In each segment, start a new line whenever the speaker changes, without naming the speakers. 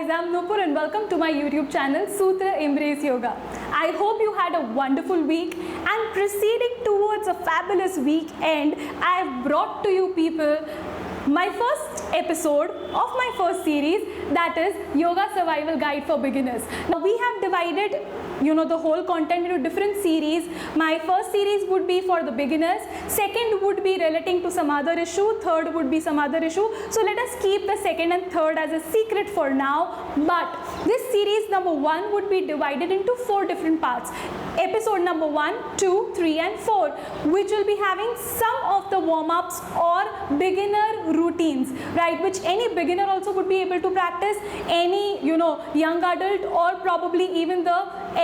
guys, I'm Nupur and welcome to my YouTube channel Sutra Embrace Yoga. I hope you had a wonderful week, and proceeding towards a fabulous weekend, I have brought to you people my first episode of my first series, that is Yoga Survival Guide for Beginners. Now we have divided the whole content into different series. My first series would be for the beginners, second would be relating to some other issue, third would be some other issue. So let us keep the second and third as a secret for now. But this series number 1 would be divided into 4 different parts. Episode number 1, 2, 3 and 4, which will be having some of the warm-ups or beginner routines, right, which any beginner also would be able to practice. Any young adult or probably even the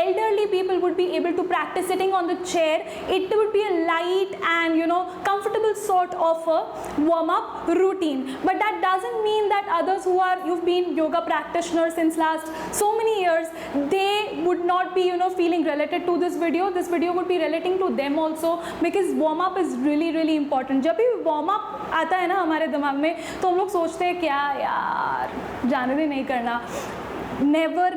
elderly people would be able to practice sitting on the chair. It would be a light and comfortable sort of a warm-up routine. But that doesn't mean that others you've been yoga practitioners since last so many years, they would not be feeling related to this video. This video would be relating to them also, because warm-up is really important. जब भी warm-up आता है ना हमारे दिमाग में, तो हम लोग सोचते हैं क्या यार जाने दे, नहीं करना. Never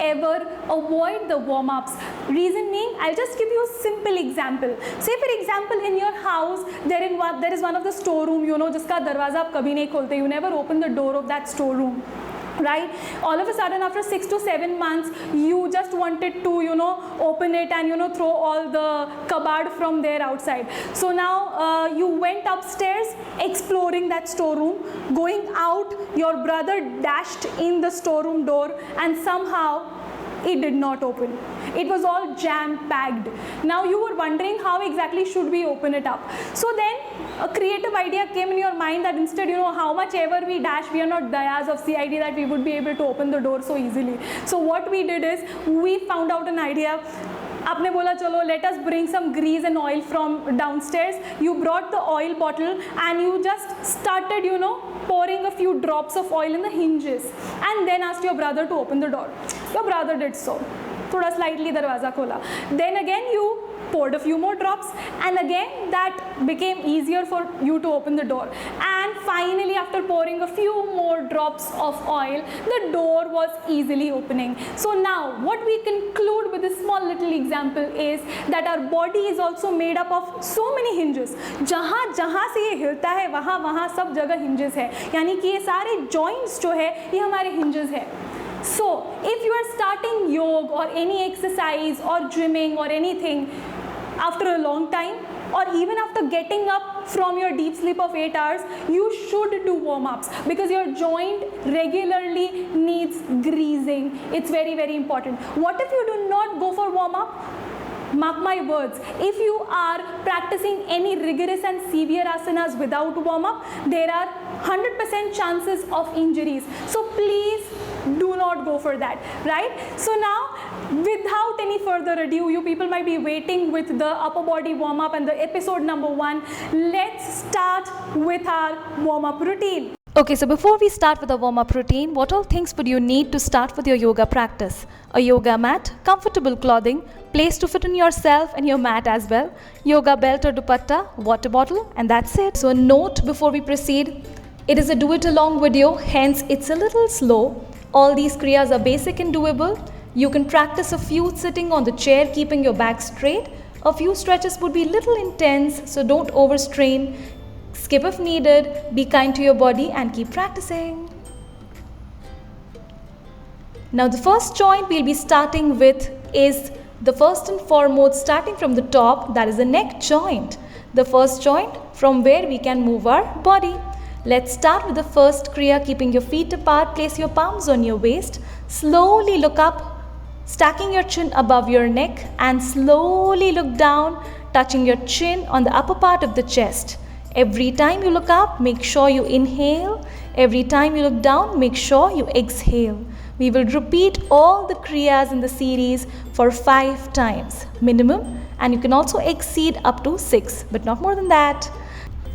ever avoid the warm-ups. Reason being, I'll just give you a simple example. Say for example, in your house there is one of the storeroom, जिसका दरवाजा आप कभी नहीं खोलते. You never open the door of that storeroom, right? All of a sudden after 6 to 7 months you just wanted to open it and throw all the cupboard from there outside. So now you went upstairs exploring that storeroom. Going out, your brother dashed in the storeroom door and somehow it did not open. It was all jam-packed. Now you were wondering how exactly should we open it up. So then a creative idea came in your mind that instead, how much ever we dash, we are not dayas of CID that we would be able to open the door so easily. So what we did is, we found out an idea. आपने बोला चलो let us bring some grease and oil from downstairs. You brought the oil bottle and you just started pouring a few drops of oil in the hinges and then asked your brother to open the door. Your brother did so. थोड़ा slightly दरवाज़ा खोला. Then again you poured a few more drops and again that became easier for you to open the door. And finally, after pouring a few more drops of oil, the door was easily opening. So now what we conclude with this small little example is that our body is also made up of so many hinges. जहाँ जहाँ से ये हिलता है वहाँ वहाँ सब जगह hinges है. यानी कि ये सारे joints जो है ये हमारे hinges है. So if you are starting yoga or any exercise or gymming or anything after a long time, or even after getting up from your deep sleep of 8 hours, you should do warm-ups because your joint regularly needs greasing. It's very important. What if you do not go for warm-up? Mark my words, if you are practicing any rigorous and severe asanas without warm-up, there are 100% chances of injuries. So please do not go for that, right? So now, without any further ado, you people might be waiting with the upper body warm-up and the episode number 1. Let's start with our warm-up routine.
Okay, so before we start with the warm-up routine, what all things would you need to start with your yoga practice? A yoga mat, comfortable clothing, place to fit in yourself and your mat as well, yoga belt or dupatta, water bottle, and that's it. So a note before we proceed, it is a do-it-along video, hence it's a little slow. All these kriyas are basic and doable. You can practice a few sitting on the chair, keeping your back straight. A few stretches would be little intense, so don't overstrain. Skip if needed, be kind to your body and keep practicing. Now the first joint we'll be starting with is the first and foremost, starting from the top, that is the neck joint. The first joint from where we can move our body. Let's start with the first kriya, keeping your feet apart, place your palms on your waist, slowly look up, stacking your chin above your neck and slowly look down, touching your chin on the upper part of the chest. Every time you look up, make sure you inhale. Every time you look down, make sure you exhale. We will repeat all the kriyas in the series for 5 times minimum, and you can also exceed up to 6, but not more than that.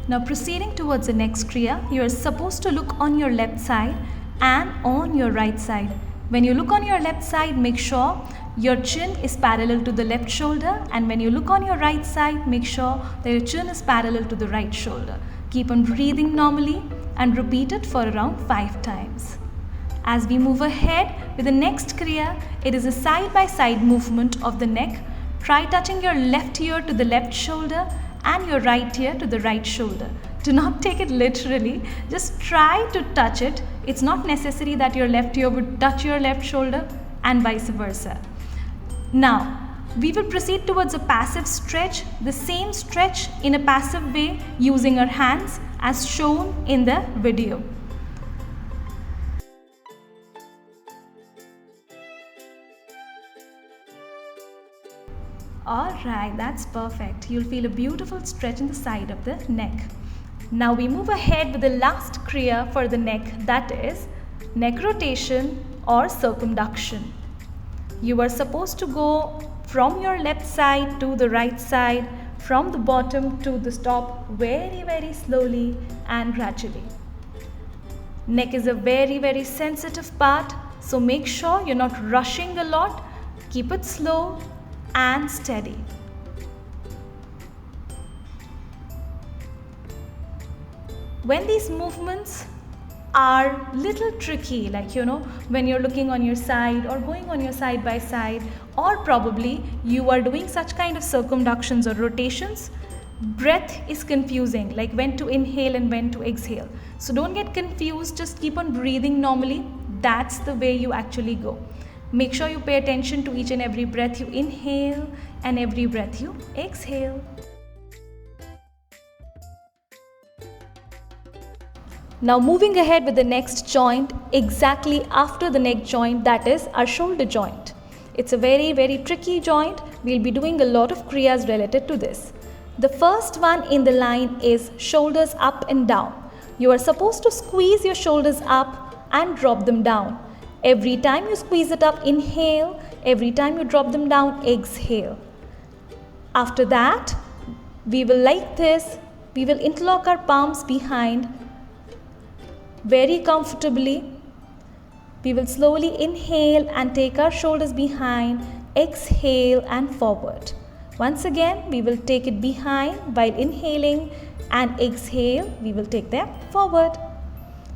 Now proceeding towards the next kriya, you are supposed to look on your left side and on your right side. When you look on your left side, make sure your chin is parallel to the left shoulder, and when you look on your right side, make sure that your chin is parallel to the right shoulder. Keep on breathing normally and repeat it for around 5 times. As we move ahead with the next Kriya, it is a side-by-side movement of the neck. Try touching your left ear to the left shoulder and your right ear to the right shoulder. Do not take it literally, just try to touch it. It's not necessary that your left ear would touch your left shoulder and vice versa. Now, we will proceed towards a passive stretch, the same stretch in a passive way using our hands as shown in the video. Alright, that's perfect. You'll feel a beautiful stretch in the side of the neck. Now we move ahead with the last Kriya for the neck, that is neck rotation or circumduction. You are supposed to go from your left side to the right side, from the bottom to the top very slowly and gradually. Neck is a very sensitive part, so make sure you're not rushing a lot. Keep it slow and steady. When these movements are little tricky, like when you're looking on your side or going on your side by side, or probably you are doing such kind of circumductions or rotations, breath is confusing, like when to inhale and when to exhale. So don't get confused, just keep on breathing normally. That's the way you actually go. Make sure you pay attention to each and every breath you inhale and every breath you exhale. Now moving ahead with the next joint, exactly after the neck joint, that is our shoulder joint. It's a very tricky joint. We'll be doing a lot of kriyas related to this. The first one in the line is shoulders up and down. You are supposed to squeeze your shoulders up and drop them down. Every time you squeeze it up, inhale. Every time you drop them down, exhale. After that, we will like this. We will interlock our palms behind very comfortably. We will slowly inhale and take our shoulders behind, exhale and forward. Once again, we will take it behind while inhaling and exhale, we will take them forward.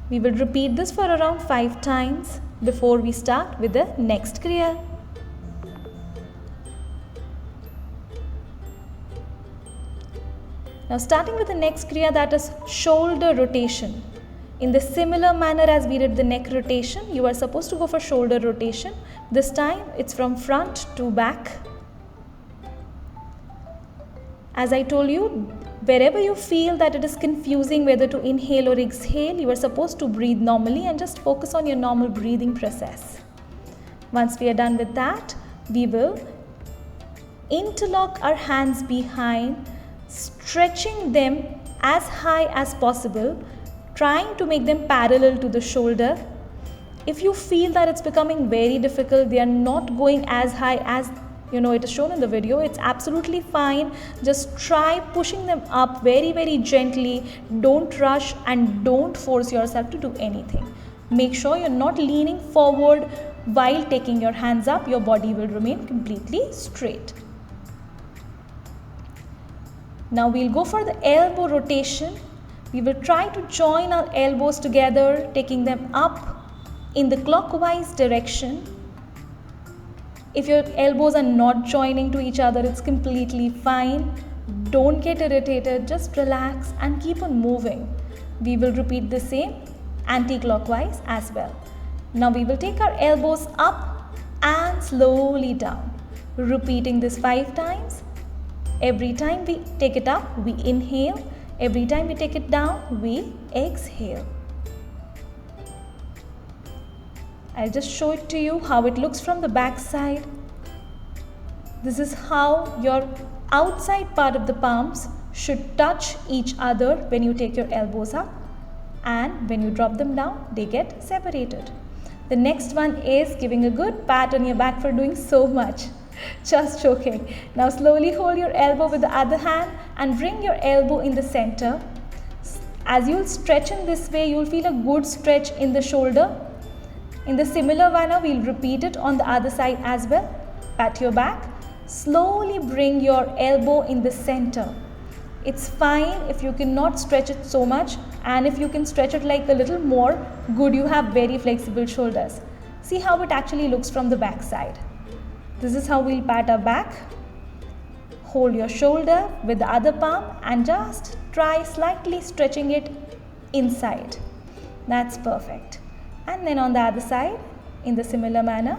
We will repeat this for around 5 times before we start with the next kriya. Now starting with the next kriya, that is shoulder rotation. In the similar manner as we did the neck rotation, you are supposed to go for shoulder rotation. This time it's from front to back. As I told you, wherever you feel that it is confusing whether to inhale or exhale, you are supposed to breathe normally and just focus on your normal breathing process. Once we are done with that, we will interlock our hands behind, stretching them as high as possible, trying to make them parallel to the shoulder. If you feel that it's becoming very difficult, they are not going as high as it is shown in the video, it's absolutely fine. Just try pushing them up very gently. Don't rush and don't force yourself to do anything. Make sure you're not leaning forward while taking your hands up. Your body will remain completely straight. Now we'll go for the elbow rotation. We will try to join our elbows together, taking them up in the clockwise direction. If your elbows are not joining to each other, it's completely fine. Don't get irritated, just relax and keep on moving. We will repeat the same anti-clockwise as well. Now we will take our elbows up and slowly down. Repeating this 5 times. Every time we take it up, we inhale. Every time we take it down, we exhale. I'll just show it to you how it looks from the back side. This is how your outside part of the palms should touch each other when you take your elbows up, and when you drop them down, they get separated. The next one is giving a good pat on your back for doing so much. Just joking. Now slowly hold your elbow with the other hand and bring your elbow in the center. As you'll stretch in this way, you'll feel a good stretch in the shoulder. In the similar manner, we'll repeat it on the other side as well. Pat your back. Slowly bring your elbow in the center. It's fine if you cannot stretch it so much, and if you can stretch it like a little more, good, you have very flexible shoulders. See how it actually looks from the back side. This is how we'll pat our back. Hold your shoulder with the other palm and just try slightly stretching it inside. That's perfect. And then on the other side, in the similar manner.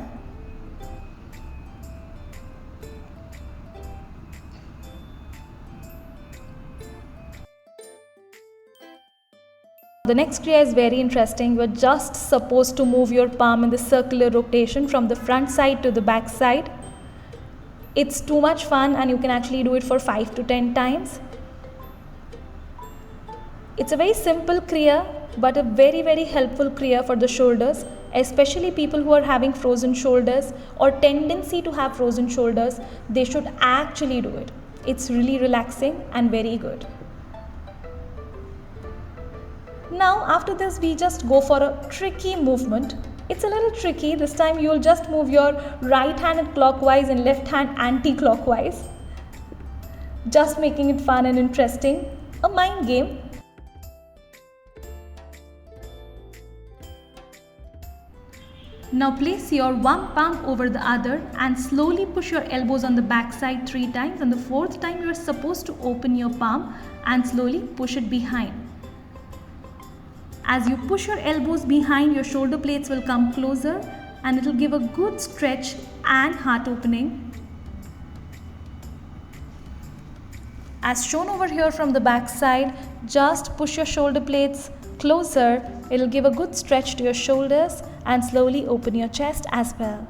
The next kriya is very interesting. You are just supposed to move your palm in the circular rotation from the front side to the back side. It's too much fun and you can actually do it for 5 to 10 times. It's a very simple kriya but a very helpful kriya for the shoulders, especially people who are having frozen shoulders or tendency to have frozen shoulders. They should actually do it. It's really relaxing and very good. Now after this we just go for a tricky movement. It's a little tricky. This time you will just move your right hand clockwise and left hand anti-clockwise. Just making it fun and interesting. A mind game. Now place your one palm over the other and slowly push your elbows on the back side 3 times, and the 4th time you are supposed to open your palm and slowly push it behind. As you push your elbows behind, your shoulder blades will come closer and it will give a good stretch and heart opening. As shown over here from the back side, just push your shoulder blades closer. It will give a good stretch to your shoulders and slowly open your chest as well.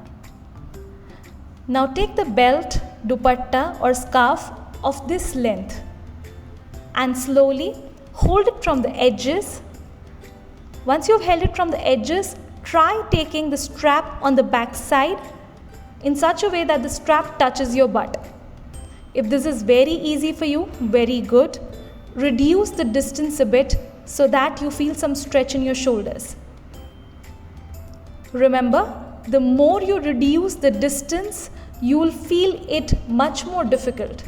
Now take the belt, dupatta or scarf of this length and slowly hold it from the edges. Once you have held it from the edges, try taking the strap on the back side in such a way that the strap touches your butt. If this is very easy for you, very good. Reduce the distance a bit so that you feel some stretch in your shoulders. Remember, the more you reduce the distance, you will feel it much more difficult.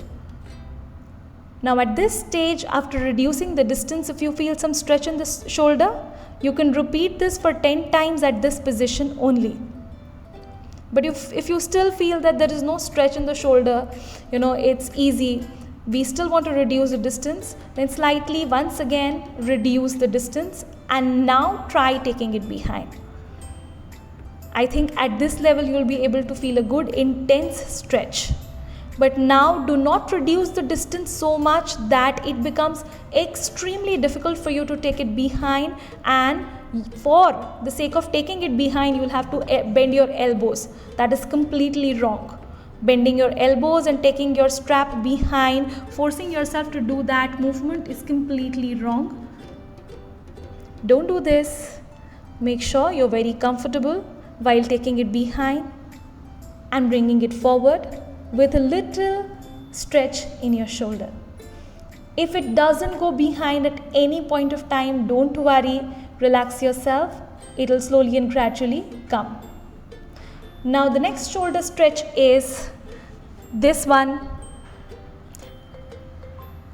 Now at this stage, after reducing the distance, if you feel some stretch in the shoulder, you can repeat this for 10 times at this position only. But if you still feel that there is no stretch in the shoulder, it's easy, we still want to reduce the distance, then slightly once again reduce the distance and now try taking it behind. I think at this level you will be able to feel a good intense stretch. But now do not reduce the distance so much that it becomes extremely difficult for you to take it behind, and for the sake of taking it behind you will have to bend your elbows. That is completely wrong. Bending your elbows and taking your strap behind, forcing yourself to do that movement is completely wrong. Don't do this. Make sure you're very comfortable while taking it behind and bringing it forward with a little stretch in your shoulder. If it doesn't go behind at any point of time, don't worry, relax yourself. It will slowly and gradually come. Now the next shoulder stretch is this one.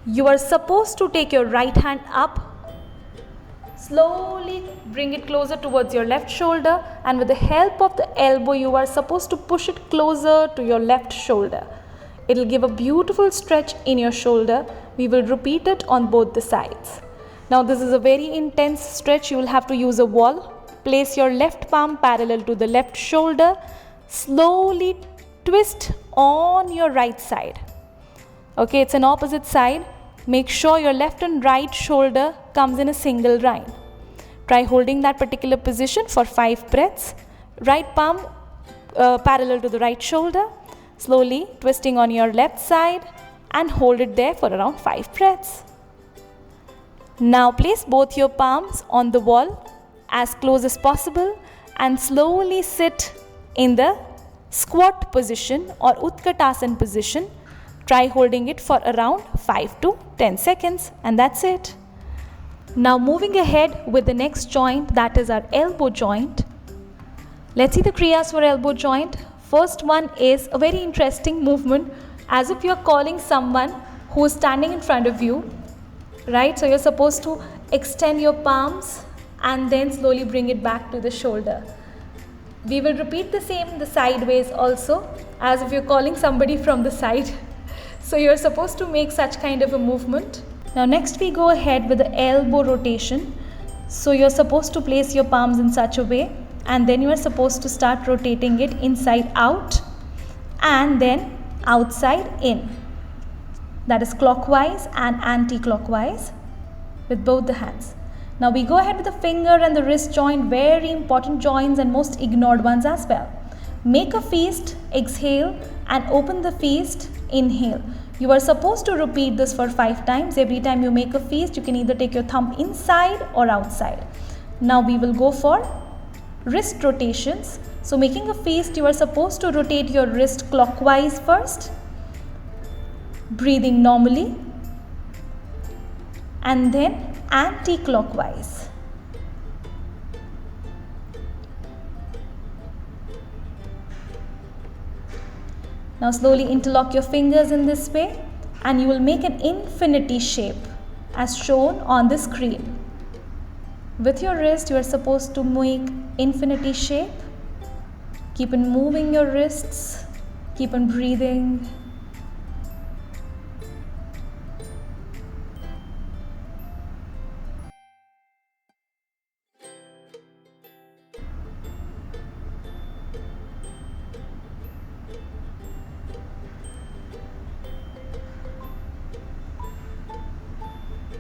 You are supposed to take your right hand up, slowly bring it closer towards your left shoulder, and with the help of the elbow you are supposed to push it closer to your left shoulder. It will give a beautiful stretch in your shoulder. We will repeat it on both the sides. Now this is a very intense stretch. You will have to use a wall. Place your left palm parallel to the left shoulder. Slowly twist on your right side. Okay, it's an opposite side. Make sure your left and right shoulder comes in a single line. Try holding that particular position for 5 breaths. Right palm parallel to the right shoulder. Slowly twisting on your left side and hold it there for around 5 breaths. Now place both your palms on the wall as close as possible and slowly sit in the squat position or Utkatasana position. Try holding it for around 5 to 10 seconds, and that's it. Now moving ahead with the next joint, that is our elbow joint. Let's see the kriyas for elbow joint. First one is a very interesting movement, as if you are calling someone who is standing in front of you, right? So you're supposed to extend your palms and then slowly bring it back to the shoulder. We will repeat the same the sideways also, as if you're calling somebody from the side. So you're supposed to make such kind of a movement. Now next we go ahead with the elbow rotation. So you're supposed to place your palms in such a way, and then you are supposed to start rotating it inside out and then outside in. That is clockwise and anti-clockwise with both the hands. Now we go ahead with the finger and the wrist joint, very important joints and most ignored ones as well. Make a fist, exhale, and open the fist, inhale. You are supposed to repeat this for 5 times. Every time you make a fist, you can either take your thumb inside or outside. Now we will go for wrist rotations. So making a fist, you are supposed to rotate your wrist clockwise first, breathing normally, and then anti-clockwise. Now slowly interlock your fingers in this way and you will make an infinity shape as shown on the screen. With your wrist, you are supposed to make infinity shape. Keep on moving your wrists, keep on breathing.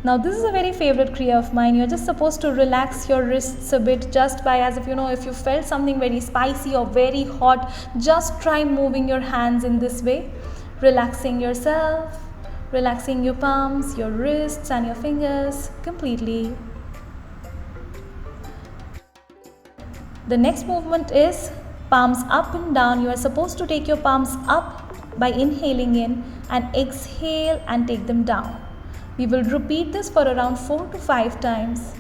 Now this is a very favorite kriya of mine. You're just supposed to relax your wrists a bit, just by, as if if you felt something very spicy or very hot, just try moving your hands in this way, relaxing yourself, relaxing your palms, your wrists and your fingers completely. The next movement is palms up and down. You are supposed to take your palms up by inhaling in and exhale and take them down. We will repeat this for around 4 to 5 times.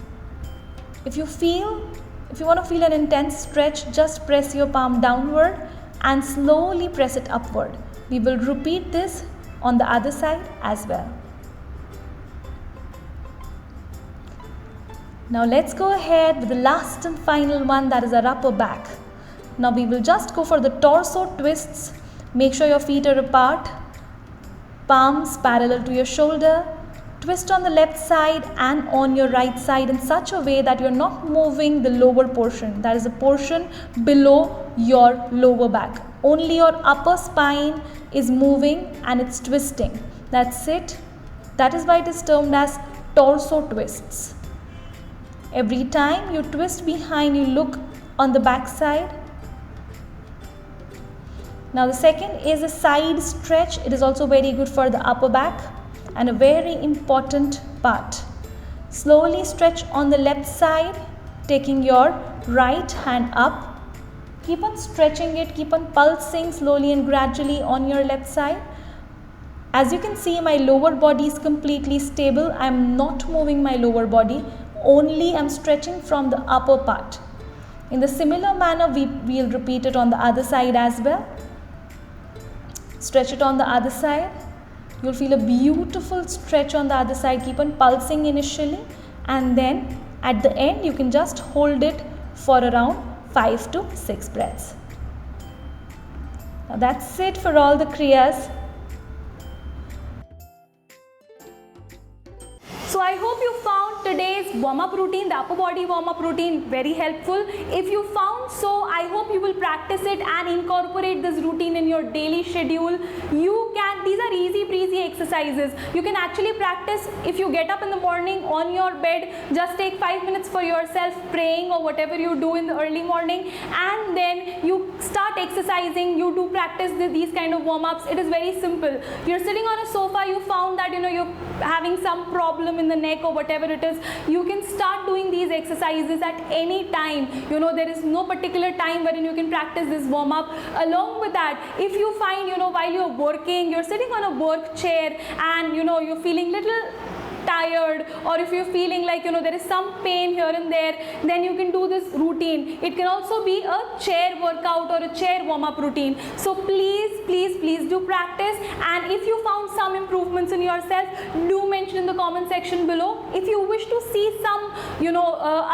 If you want to feel an intense stretch, just press your palm downward and slowly press it upward. We will repeat this on the other side as well. Now let's go ahead with the last and final one, that is our upper back. Now we will just go for the torso twists. Make sure your feet are apart, palms parallel to your shoulder. Twist on the left side and on your right side in such a way that you're not moving the lower portion, that is the portion below your lower back. Only your upper spine is moving and it's twisting. That's it. That is why it is termed as torso twists. Every time you twist behind, you look on the back side. Now the second is a side stretch. It is also very good for the upper back and a very important part. Slowly stretch on the left side, taking your right hand up. Keep on stretching it, keep on pulsing slowly and gradually on your left side. As you can see, my lower body is completely stable. I am not moving my lower body, only I am stretching from the upper part. In the similar manner, we will repeat it on the other side as well. Stretch it on the other side. You'll feel a beautiful stretch on the other side. Keep on pulsing initially, and then at the end you can just hold it for around 5 to 6 breaths. Now that's it for all the kriyas.
So I hope you found today's warm-up routine, the upper body warm-up routine, very helpful. If you found so, I hope you will practice it and incorporate this routine in your daily schedule. These are easy breezy exercises. You can actually practice if you get up in the morning on your bed, just take 5 minutes for yourself praying or whatever you do in the early morning, and then you start exercising. You do practice these kind of warm-ups. It is very simple. You're sitting on a sofa, you found that you're having some problem in the neck or whatever it is, you can start doing these exercises at any time. There is no particular time wherein you can practice this warm up. Along with that, if you find while you're working, you're sitting on a work chair and you're feeling little tired, or if you're feeling like there is some pain here and there, then you can do this routine. It can also be a chair workout or a chair warm-up routine. So please do practice, and if you found some improvements in yourself, do mention in the comment section below. If you wish to see some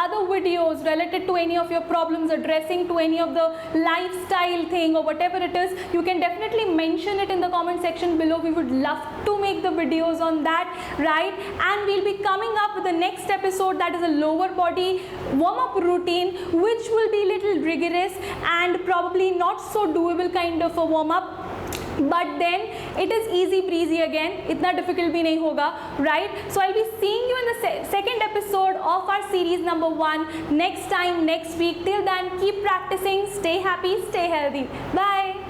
other videos related to any of your problems, addressing to any of the lifestyle thing or whatever it is, you can definitely mention it in the comment section below. We would love to make the videos on that, right? And we'll be coming up with the next episode, that is a lower body warm-up routine, which will be little rigorous and probably not so doable kind of a warm-up, but then it is easy breezy again, itna difficult bhi nahi hoga, right? So I'll be seeing you in the second episode of our series number 1 next time, next week. Till then, keep practicing, stay happy, stay healthy. Bye.